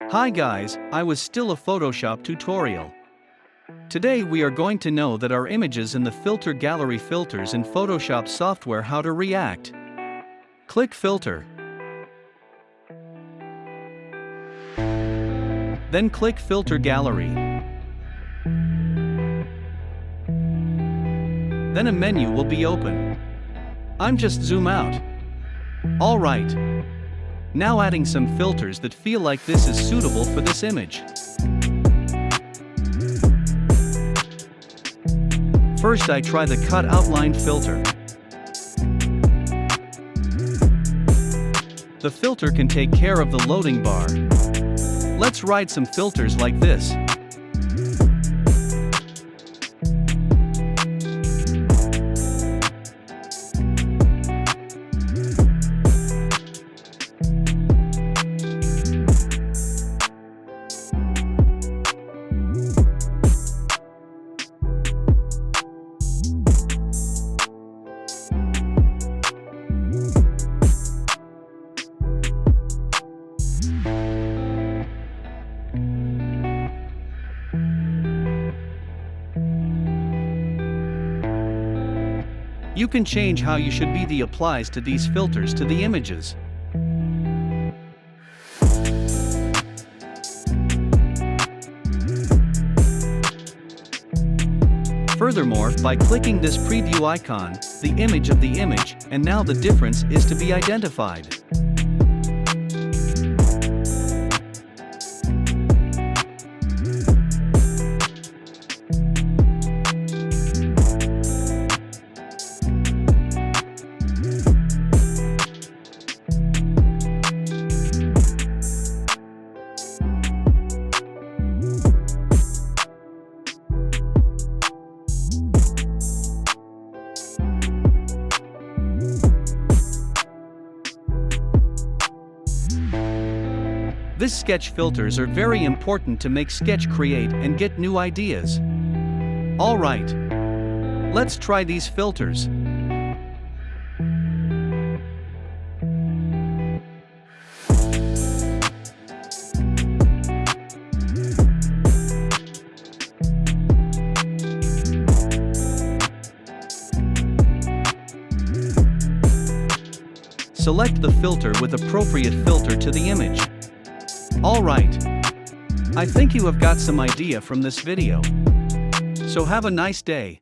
Hi guys, I was still a Photoshop tutorial. Today we are going to know that our images in the filter gallery filters in Photoshop software how to react. Click Filter. Then click Filter Gallery. Then a menu will be open. I'm just zoom out. Alright. Now adding some filters that feel like this is suitable for this image. First I try the cut outline filter. The filter can take care of the loading bar. Let's write some filters like this. You can change how you should be the applies to these filters to the images. Furthermore, by clicking this preview icon, the image of the image, and now the difference is to be identified. This sketch filters are very important to make sketch create and get new ideas. Alright. Let's try these filters. Select the filter with appropriate filter to the image. Alright. I think you have got some idea from this video. So have a nice day.